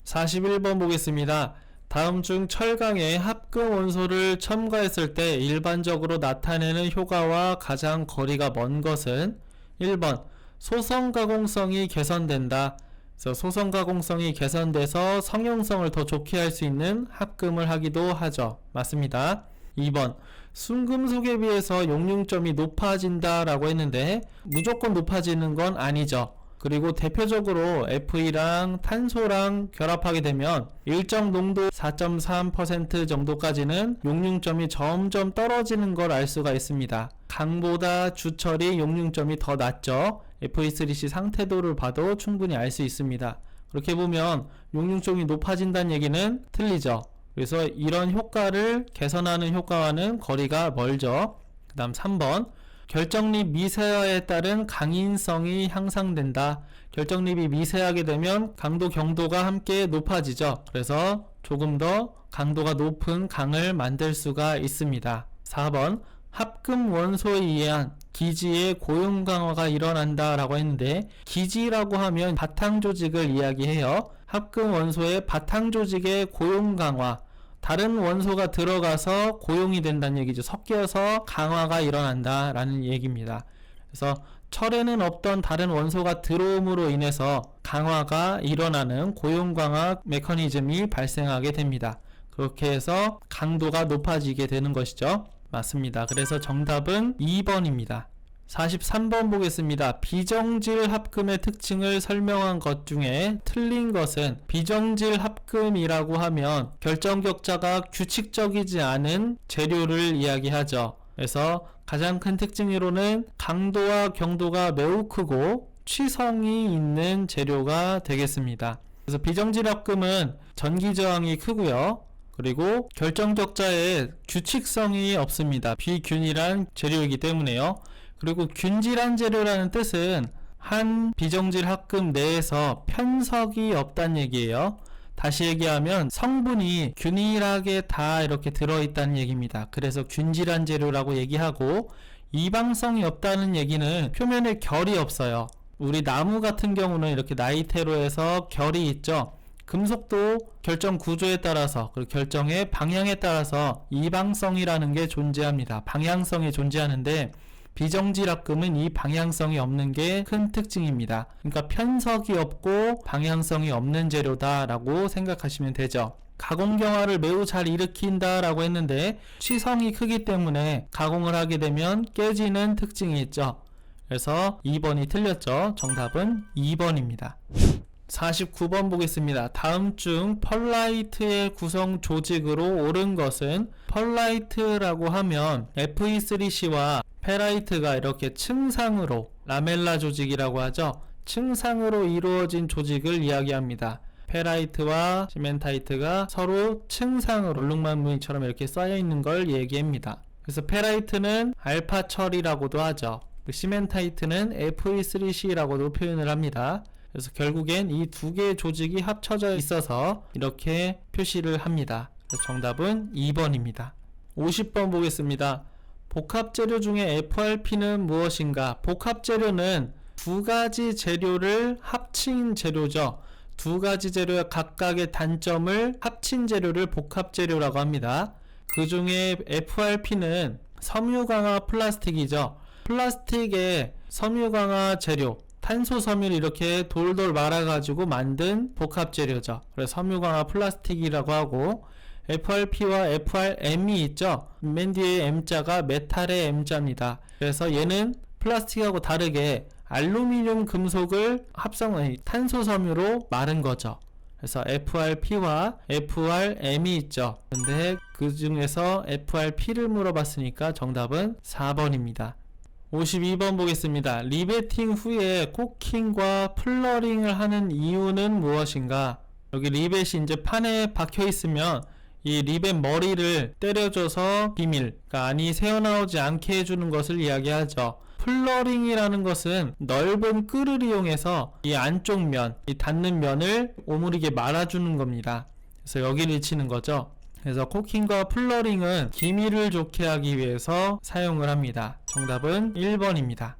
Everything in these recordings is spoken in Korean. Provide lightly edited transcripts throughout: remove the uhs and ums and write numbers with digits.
(41번) 보겠습니다. 다음 중 철강의 합금 원소를 첨가했을 때 일반적으로 나타내는 효과와 가장 거리가 먼 것은 1번 소성 가공성이 개선된다. 그래서 소성 가공성이 개선돼서 성형성을 더 좋게 할 수 있는 합금을 하기도 하죠. 맞습니다. 2번 순금속에 비해서 용융점이 높아진다 라고 했는데 무조건 높아지는 건 아니죠. 그리고 대표적으로 Fe랑 탄소랑 결합하게 되면 일정 농도 4.3% 정도까지는 용융점이 점점 떨어지는 걸 알 수가 있습니다. 강보다 주철이 용융점이 더 낮죠. Fe3C 상태도를 봐도 충분히 알 수 있습니다. 그렇게 보면 용융점이 높아진다는 얘기는 틀리죠. 그래서 이런 효과를 개선하는 효과와는 거리가 멀죠. 그 다음 3번 결정립 미세화에 따른 강인성이 향상된다. 결정립이 미세하게 되면 강도, 경도가 함께 높아지죠. 그래서 조금 더 강도가 높은 강을 만들 수가 있습니다. 4번 합금 원소에 의한 기지의 고용 강화가 일어난다 라고 했는데, 기지라고 하면 바탕 조직을 이야기해요. 합금 원소의 바탕 조직의 고용 강화, 다른 원소가 들어가서 고용이 된다는 얘기죠. 섞여서 강화가 일어난다 라는 얘기입니다. 그래서 철에는 없던 다른 원소가 들어옴으로 인해서 강화가 일어나는 고용 강화 메커니즘이 발생하게 됩니다. 그렇게 해서 강도가 높아지게 되는 것이죠. 맞습니다. 그래서 정답은 2번입니다. 43번 보겠습니다. 비정질 합금의 특징을 설명한 것 중에 틀린 것은, 비정질 합금이라고 하면 결정격자가 규칙적이지 않은 재료를 이야기하죠. 그래서 가장 큰 특징으로는 강도와 경도가 매우 크고 취성이 있는 재료가 되겠습니다. 그래서 비정질 합금은 전기 저항이 크고요. 그리고 결정격자에 규칙성이 없습니다. 비균일한 재료이기 때문에요. 그리고 균질한 재료라는 뜻은 한 비정질 합금 내에서 편석이 없다는 얘기예요. 다시 얘기하면 성분이 균일하게 다 이렇게 들어있다는 얘기입니다. 그래서 균질한 재료라고 얘기하고, 이방성이 없다는 얘기는 표면에 결이 없어요. 우리 나무 같은 경우는 이렇게 나이테로에서 결이 있죠. 금속도 결정 구조에 따라서, 그리고 결정의 방향에 따라서 이방성이라는 게 존재합니다. 방향성이 존재하는데 비정질 합금은 이 방향성이 없는 게 큰 특징입니다. 그러니까 편석이 없고 방향성이 없는 재료다 라고 생각하시면 되죠. 가공 경화를 매우 잘 일으킨다 라고 했는데, 취성이 크기 때문에 가공을 하게 되면 깨지는 특징이 있죠. 그래서 2번이 틀렸죠. 정답은 2번입니다. 49번 보겠습니다. 다음 중 펄라이트의 구성 조직으로 옳은 것은, 펄라이트라고 하면 Fe3C와 페라이트가 이렇게 층상으로, 라멜라 조직이라고 하죠. 층상으로 이루어진 조직을 이야기합니다. 페라이트와 시멘타이트가 서로 층상으로 얼룩말무늬처럼 이렇게 쌓여 있는 걸 얘기합니다. 그래서 페라이트는 알파철이라고도 하죠. 시멘타이트는 Fe3C라고도 표현을 합니다. 그래서 결국엔 이 두 개의 조직이 합쳐져 있어서 이렇게 표시를 합니다. 그래서 정답은 2번입니다. 50번 보겠습니다. 복합재료 중에 FRP는 무엇인가? 복합재료는 두 가지 재료를 합친 재료죠. 두 가지 재료의 각각의 단점을 합친 재료를 복합재료라고 합니다. 그 중에 FRP는 섬유강화 플라스틱이죠. 플라스틱의 섬유강화 재료, 탄소 섬유를 이렇게 돌돌 말아가지고 만든 복합재료죠. 그래서 섬유강화 플라스틱이라고 하고, FRP와 FRM이 있죠. 맨 뒤에 M자가 메탈의 M자입니다. 그래서 얘는 플라스틱하고 다르게 알루미늄 금속을 탄소 섬유로 마른 거죠. 그래서 FRP와 FRM이 있죠. 근데 그 중에서 FRP를 물어봤으니까 정답은 4번입니다. 52번 보겠습니다. 리베팅 후에 코킹과 플러링을 하는 이유는 무엇인가? 여기 리벳이 이제 판에 박혀 있으면 이 리벳 머리를 때려줘서 비밀, 그러니까 안이 새어나오지 않게 해주는 것을 이야기하죠. 플러링이라는 것은 넓은 끌을 이용해서 이 안쪽 면, 이 닿는 면을 오므리게 말아주는 겁니다. 그래서 여기를 치는 거죠. 그래서 코킹과 플러링은 기미를 좋게 하기 위해서 사용을 합니다. 정답은 1번입니다.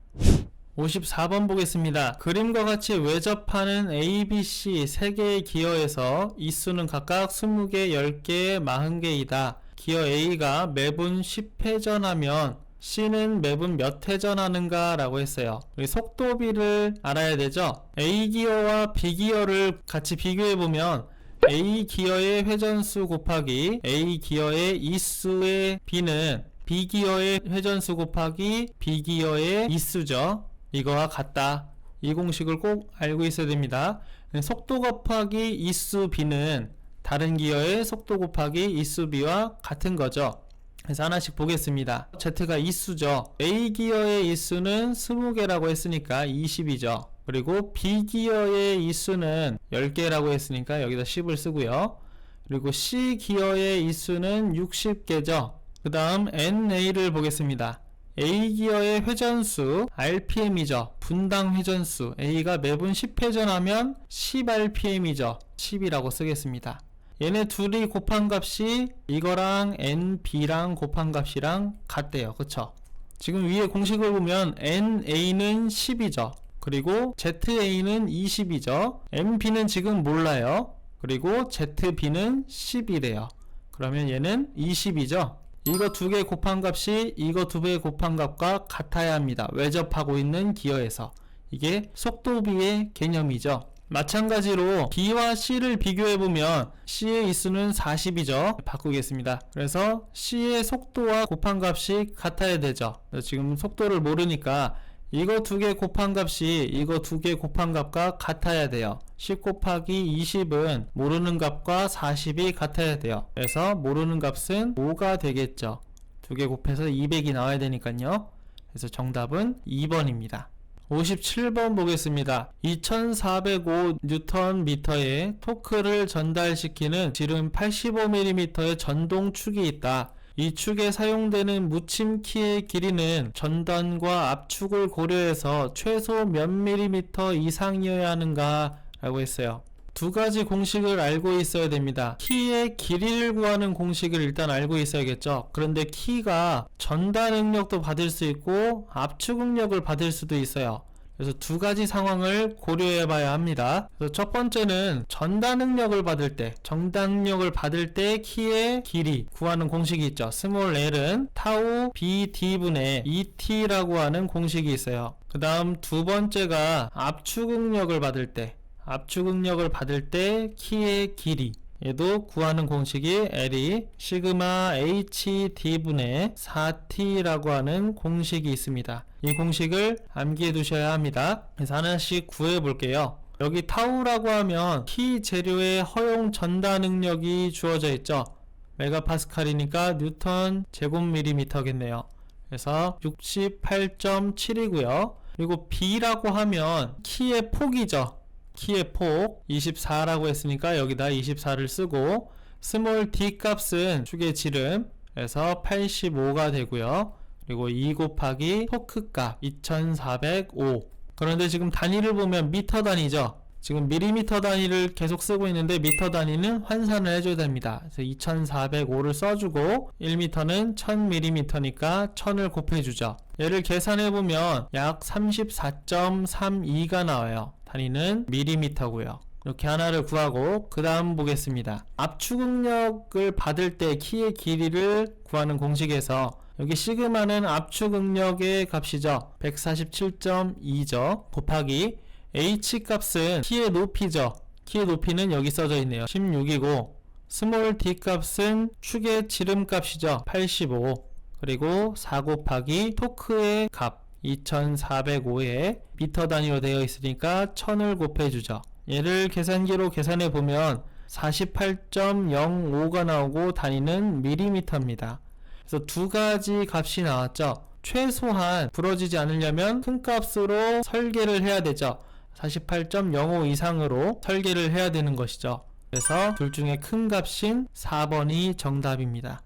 54번 보겠습니다. 그림과 같이 외접하는 A, B, C 3개의 기어에서 이수는 각각 20개, 10개, 40개이다. 기어 A가 매분 10회전하면 C는 매분 몇 회전하는가 라고 했어요. 우리 속도비를 알아야 되죠. A 기어와 B 기어를 같이 비교해보면 A 기어의 회전수 곱하기 A 기어의 이수의 B는 B 기어의 회전수 곱하기 B 기어의 이수죠. 이거와 같다. 이 공식을 꼭 알고 있어야 됩니다. 속도 곱하기 이수 B는 다른 기어의 속도 곱하기 이수 B와 같은 거죠. 그래서 하나씩 보겠습니다. Z가 이수죠. A 기어의 이수는 20개라고 했으니까 20이죠. 그리고 B 기어의 이수는 10개라고 했으니까 여기다 10을 쓰고요. 그리고 C 기어의 이수는 60개죠. 그 다음 NA를 보겠습니다. A 기어의 회전수 RPM이죠. 분당 회전수 A가 매분 10회전하면 10rpm이죠. 10이라고 쓰겠습니다. 얘네 둘이 곱한 값이 이거랑 NB랑 곱한 값이랑 같대요. 그쵸? 지금 위에 공식을 보면 NA는 10이죠. 그리고 ZA는 20이죠. MB는 지금 몰라요. 그리고 ZB는 10이래요. 그러면 얘는 20이죠. 이거 두 개 곱한 값이 이거 두 배 곱한 값과 같아야 합니다. 외접하고 있는 기어에서. 이게 속도비의 개념이죠. 마찬가지로 B와 C를 비교해보면 C의 이수는 40이죠. 바꾸겠습니다. 그래서 C의 속도와 곱한 값이 같아야 되죠. 지금 속도를 모르니까 이거 두 개 곱한 값이 이거 두 개 곱한 값과 같아야 돼요. 10 곱하기 20은 모르는 값과 40이 같아야 돼요. 그래서 모르는 값은 5가 되겠죠. 두 개 곱해서 200이 나와야 되니까요. 그래서 정답은 2번입니다. 57번 보겠습니다. 2405Nm의 토크를 전달시키는 지름 85mm의 전동축이 있다. 이 축에 사용되는 묻힘키의 길이는 전단과 압축을 고려해서 최소 몇 밀리미터 이상이어야 하는가 라고 했어요. 두 가지 공식을 알고 있어야 됩니다. 키의 길이를 구하는 공식을 일단 알고 있어야겠죠. 그런데 키가 전단 응력도 받을 수 있고 압축 응력을 받을 수도 있어요. 그래서 두 가지 상황을 고려해 봐야 합니다. 그래서 첫 번째는 전단 응력을 받을 때, 정단 응력을 받을 때 키의 길이 구하는 공식이 있죠. 스몰 l은 타우 bd분의 et라고 하는 공식이 있어요. 그 다음 두 번째가 압축 응력을 받을 때, 키의 길이 얘도 구하는 공식이 L이 시그마 HD분의 4T라고 하는 공식이 있습니다. 이 공식을 암기해 두셔야 합니다. 그래서 하나씩 구해 볼게요. 여기 타우라고 하면 키 재료의 허용 전단 응력이 주어져 있죠. 메가파스칼이니까 뉴턴 제곱밀리미터겠네요. 그래서 68.7이고요. 그리고 B라고 하면 키의 폭이죠. 키의 폭 24라고 했으니까 여기다 24를 쓰고 스몰 d 값은 축의 지름에서 85가 되고요. 그리고 2 곱하기 토크 값 2405. 그런데 지금 단위를 보면 미터 단위죠. 지금 밀리미터 단위를 계속 쓰고 있는데 미터 단위는 환산을 해줘야 됩니다. 그래서 2405를 써주고 1m는 1000mm니까 1000을 곱해주죠. 얘를 계산해보면 약 34.32가 나와요. 단위는 밀리미터고요. 이렇게 하나를 구하고 그 다음 보겠습니다. 압축 응력을 받을 때 키의 길이를 구하는 공식에서 여기 시그마는 압축 응력의 값이죠. 147.2죠. 곱하기 H 값은 키의 높이죠. 키의 높이는 여기 써져 있네요. 16이고 스몰 d 값은 축의 지름 값이죠. 85. 그리고 4 곱하기 토크의 값 2405에 미터 단위로 되어 있으니까 1000을 곱해주죠. 얘를 계산기로 계산해 보면 48.05가 나오고 단위는 밀리미터입니다. 그래서 두 가지 값이 나왔죠. 최소한 부러지지 않으려면 큰 값으로 설계를 해야 되죠. 48.05 이상으로 설계를 해야 되는 것이죠. 그래서 둘 중에 큰 값인 4번이 정답입니다.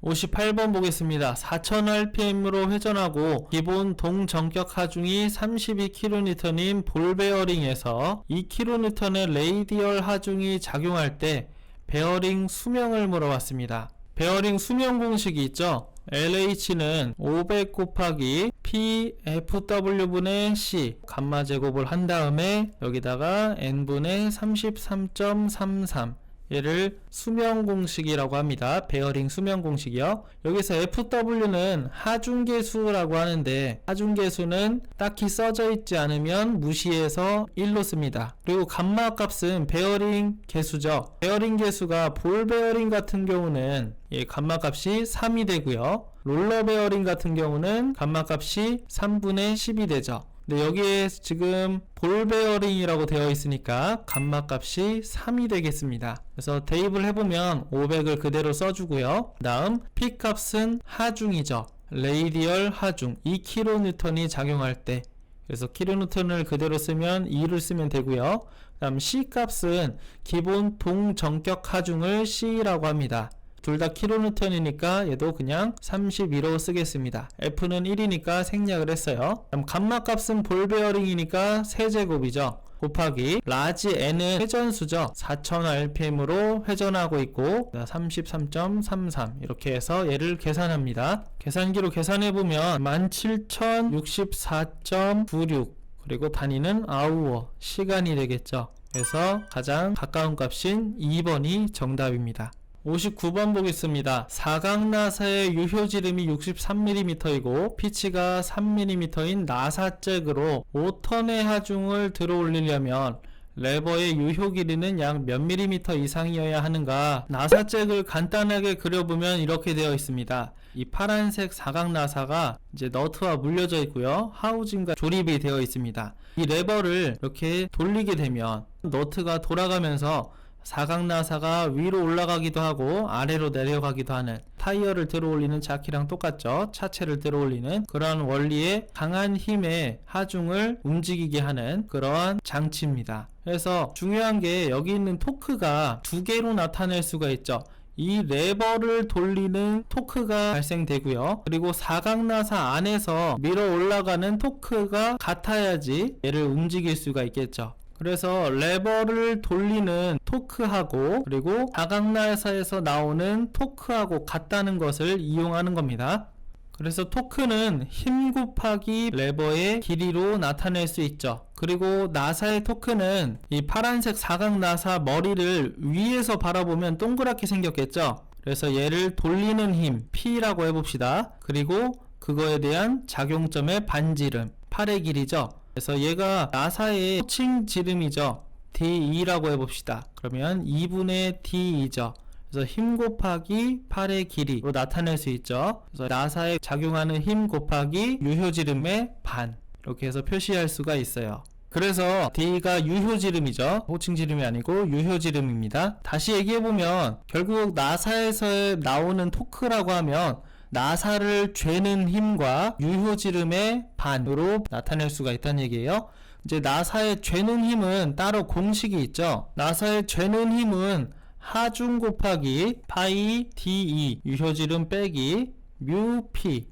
58번 보겠습니다. 4000rpm으로 회전하고 기본 동정격 하중이 32kN인 볼베어링에서 2kN의 레이디얼 하중이 작용할 때 베어링 수명을 물어봤습니다. 베어링 수명 공식이 있죠. LH는 500 곱하기 PFW분의 C 감마 제곱을 한 다음에 여기다가 N분의 33.33 얘를 수명 공식이라고 합니다. 베어링 수명 공식이요. 여기서 FW는 하중계수라고 하는데 하중계수는 딱히 써져 있지 않으면 무시해서 1로 씁니다. 그리고 감마 값은 베어링 계수죠. 베어링 계수가 볼 베어링 같은 경우는 감마 값이 3이 되고요. 롤러 베어링 같은 경우는 감마 값이 3분의 10이 되죠. 근데 여기에 지금 볼 베어링이라고 되어 있으니까 감마 값이 3이 되겠습니다. 그래서 대입을 해보면 500을 그대로 써주고요. 다음 P 값은 하중이죠. 레이디얼 하중 2kN이 작용할 때, 그래서 kN을 그대로 쓰면 2를 쓰면 되고요. 다음 C 값은 기본 동정격 하중을 C라고 합니다. 둘 다 kN이니까 얘도 그냥 32로 쓰겠습니다. F는 1이니까 생략을 했어요. 그럼 감마 값은 볼 베어링이니까 세제곱이죠. 곱하기 라지 N은 회전수죠. 4000rpm으로 회전하고 있고 33.33 이렇게 해서 얘를 계산합니다. 계산기로 계산해보면 17064.96 그리고 단위는 아우어 시간이 되겠죠. 그래서 가장 가까운 값인 2번이 정답입니다. 59번 보겠습니다. 사각나사의 유효지름이 63mm이고 피치가 3mm인 나사잭으로 5ton의 하중을 들어 올리려면 레버의 유효 길이는 약 몇 밀리미터 이상이어야 하는가? 나사잭을 간단하게 그려보면 이렇게 되어 있습니다. 이 파란색 사각나사가 이제 너트와 물려져 있고요. 하우징과 조립이 되어 있습니다. 이 레버를 이렇게 돌리게 되면 너트가 돌아가면서 사각나사가 위로 올라가기도 하고 아래로 내려가기도 하는, 타이어를 들어 올리는 자키랑 똑같죠. 차체를 들어 올리는 그런 원리의 강한 힘의 하중을 움직이게 하는 그러한 장치입니다. 그래서 중요한 게 여기 있는 토크가 두 개로 나타낼 수가 있죠. 이 레버를 돌리는 토크가 발생되고요. 그리고 사각나사 안에서 밀어 올라가는 토크가 같아야지 얘를 움직일 수가 있겠죠. 그래서 레버를 돌리는 토크하고 그리고 사각나사에서 나오는 토크하고 같다는 것을 이용하는 겁니다. 그래서 토크는 힘 곱하기 레버의 길이로 나타낼 수 있죠. 그리고 나사의 토크는 이 파란색 사각나사 머리를 위에서 바라보면 동그랗게 생겼겠죠. 그래서 얘를 돌리는 힘 P라고 해봅시다. 그리고 그거에 대한 작용점의 반지름 팔의 길이죠. 그래서 얘가 나사의 호칭 지름이죠. D2라고 해봅시다. 그러면 2분의 D2죠. 그래서 힘 곱하기 팔의 길이로 나타낼 수 있죠. 그래서 나사에 작용하는 힘 곱하기 유효지름의 반, 이렇게 해서 표시할 수가 있어요. 그래서 D가 유효지름이죠. 호칭지름이 아니고 유효지름입니다. 다시 얘기해보면 결국 나사에서 나오는 토크라고 하면 나사를 죄는 힘과 유효지름의 반으로 나타낼 수가 있다는 얘기예요. 이제 나사의 죄는 힘은 따로 공식이 있죠. 나사의 죄는 힘은 하중 곱하기 파이 DE 유효지름 빼기 뮤 P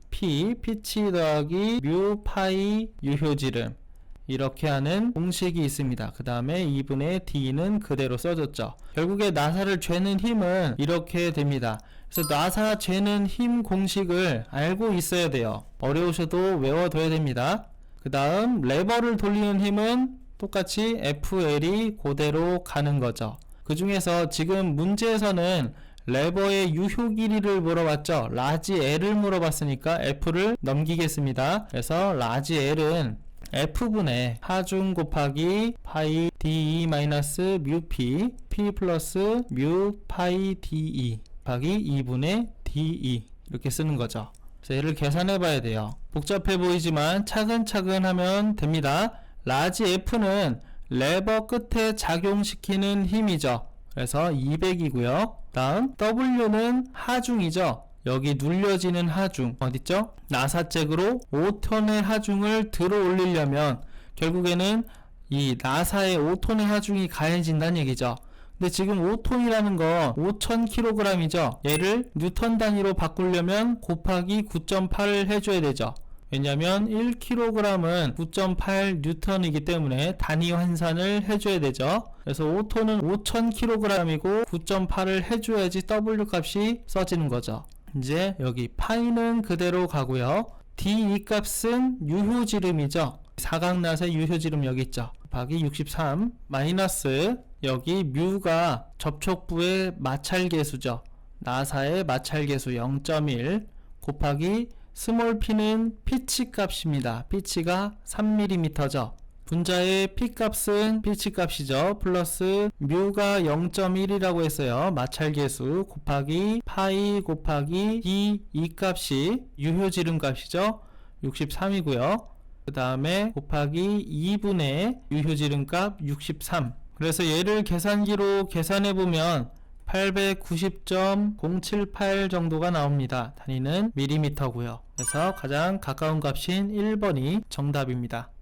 피치 더하기 뮤 파이 유효지름, 이렇게 하는 공식이 있습니다. 그 다음에 2분의 D는 그대로 써줬죠. 결국에 나사를 죄는 힘은 이렇게 됩니다. 그래서 나사 죄는 힘 공식을 알고 있어야 돼요. 어려우셔도 외워둬야 됩니다. 그 다음 레버를 돌리는 힘은 똑같이 FL이 그대로 가는 거죠. 그 중에서 지금 문제에서는 레버의 유효 길이를 물어봤죠. 라지 L을 물어봤으니까 F를 넘기겠습니다. 그래서 라지 L은 F분의 하중 곱하기 파이 DE 마이너스 뮤 P P 플러스 뮤 파이 DE 곱하기 2분의 DE 이렇게 쓰는 거죠. 그래서 얘를 계산해 봐야 돼요. 복잡해 보이지만 차근차근 하면 됩니다. 라지 F는 레버 끝에 작용시키는 힘이죠. 그래서 200이고요. 다음 W는 하중이죠. 여기 눌려지는 하중 어딨죠? 나사잭으로 5톤의 하중을 들어 올리려면 결국에는 이 나사에 5톤의 하중이 가해진다는 얘기죠. 근데 지금 5톤이라는 거 5000kg이죠. 얘를 뉴턴 단위로 바꾸려면 곱하기 9.8을 해줘야 되죠. 왜냐면 1kg은 9.8 뉴턴이기 때문에 단위 환산을 해줘야 되죠. 그래서 5톤은 5000kg이고 9.8을 해줘야지 W 값이 써지는 거죠. 이제 여기 파이는 그대로 가고요. D2 값은 유효지름이죠. 사각낫의 유효지름 여기 있죠. 곱하기 63 마이너스 여기 뮤가 접촉부의 마찰계수죠. 나사의 마찰계수 0.1 곱하기 스몰 p는 피치 값입니다. 피치가 3mm죠. 분자의 p 값은 피치 값이죠. 플러스 뮤가 0.1이라고 했어요. 마찰계수 곱하기 파이 곱하기 D2 값이 유효지름 값이죠. 63이고요. 그 다음에 곱하기 2분의 유효지름 값 63. 그래서 얘를 계산기로 계산해보면 890.078 정도가 나옵니다. 단위는 밀리미터고요. 그래서 가장 가까운 값인 1번이 정답입니다.